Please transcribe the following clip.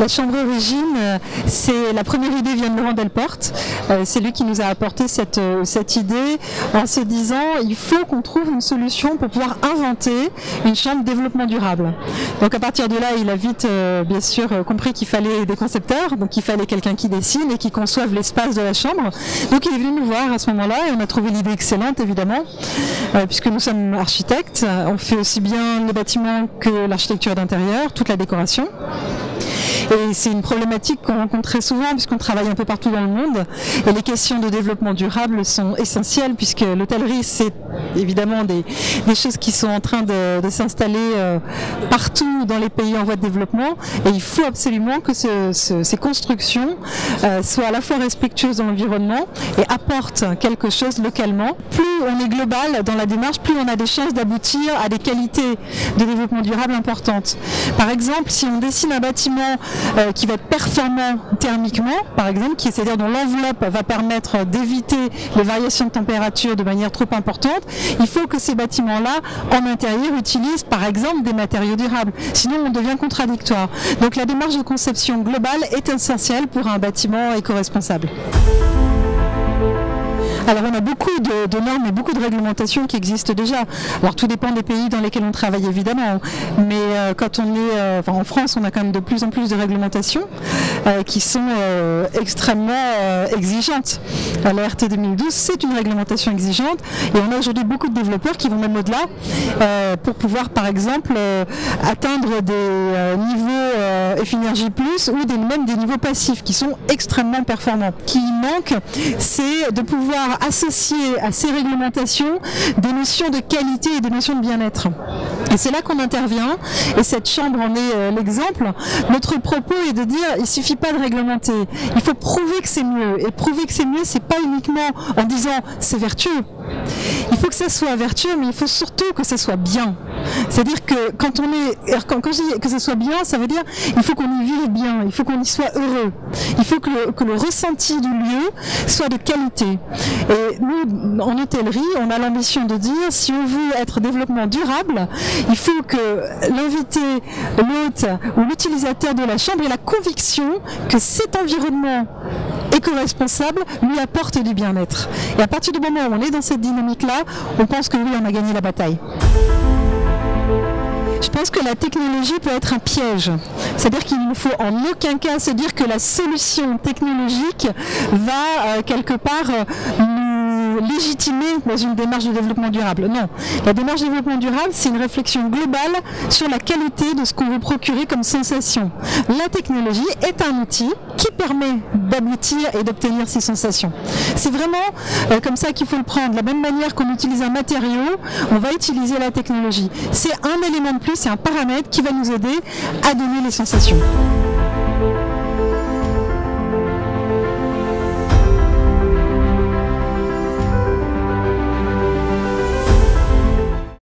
La chambre origine, c'est la première idée vient de Laurent Delporte. C'est lui qui nous a apporté cette idée en se disant il faut qu'on trouve une solution pour pouvoir inventer une chambre de développement durable. Donc à partir de là, il a vite bien sûr compris qu'il fallait des concepteurs, donc il fallait quelqu'un qui dessine et qui conçoive l'espace de la chambre. Donc il est venu nous voir à ce moment-là et on a trouvé l'idée excellente évidemment, puisque nous sommes architectes, on fait aussi bien les bâtiments que l'architecture d'intérieur, toute la décoration. Et c'est une problématique qu'on rencontre très souvent puisqu'on travaille un peu partout dans le monde et les questions de développement durable sont essentielles puisque l'hôtellerie c'est évidemment des choses qui sont en train de s'installer partout dans les pays en voie de développement et il faut absolument que ces constructions soient à la fois respectueuses de l'environnement et apportent quelque chose localement. Plus on est global dans la démarche, plus on a des chances d'aboutir à des qualités de développement durable importantes. Par exemple, si on dessine un bâtiment qui va être performant thermiquement, par exemple, c'est-à-dire dont l'enveloppe va permettre d'éviter les variations de température de manière trop importante, il faut que ces bâtiments-là, en intérieur, utilisent par exemple des matériaux durables. Sinon, on devient contradictoire. Donc la démarche de conception globale est essentielle pour un bâtiment éco-responsable. Alors on a beaucoup de normes et beaucoup de réglementations qui existent déjà. Alors tout dépend des pays dans lesquels on travaille évidemment, mais quand on est, en France, on a quand même de plus en plus de réglementations qui sont extrêmement exigeantes. La RT 2012, c'est une réglementation exigeante et on a aujourd'hui beaucoup de développeurs qui vont même au-delà pour pouvoir par exemple atteindre des niveaux Effinergie+ ou même des niveaux passifs qui sont extrêmement performants. Ce qui manque, c'est de pouvoir associer à ces réglementations des notions de qualité et des notions de bien-être. Et c'est là qu'on intervient, et cette chambre en est l'exemple. Notre propos est de dire, il ne suffit pas de réglementer, il faut prouver que c'est mieux. Et prouver que c'est mieux, c'est pas uniquement en disant c'est vertueux. Il faut que ça soit vertueux, mais il faut surtout que ça soit bien. C'est-à-dire que quand je dis que ça soit bien, ça veut dire il faut qu'on y vive bien, il faut qu'on y soit heureux. Il faut que le ressenti du lieu soit de qualité. Et nous, en hôtellerie, on a l'ambition de dire, si on veut être développement durable, il faut que l'invité, l'hôte ou l'utilisateur de la chambre ait la conviction que cet environnement éco-responsable lui apporte du bien-être. Et à partir du moment où on est dans cette dynamique-là, on pense que oui, on a gagné la bataille. Je pense que la technologie peut être un piège. C'est-à-dire qu'il ne faut en aucun cas se dire que la solution technologique va quelque part nous légitimer dans une démarche de développement durable. Non. La démarche de développement durable, c'est une réflexion globale sur la qualité de ce qu'on veut procurer comme sensation. La technologie est un outil qui permet d'aboutir et d'obtenir ces sensations. C'est vraiment comme ça qu'il faut le prendre. De la même manière qu'on utilise un matériau, on va utiliser la technologie. C'est un élément de plus, c'est un paramètre qui va nous aider à donner les sensations.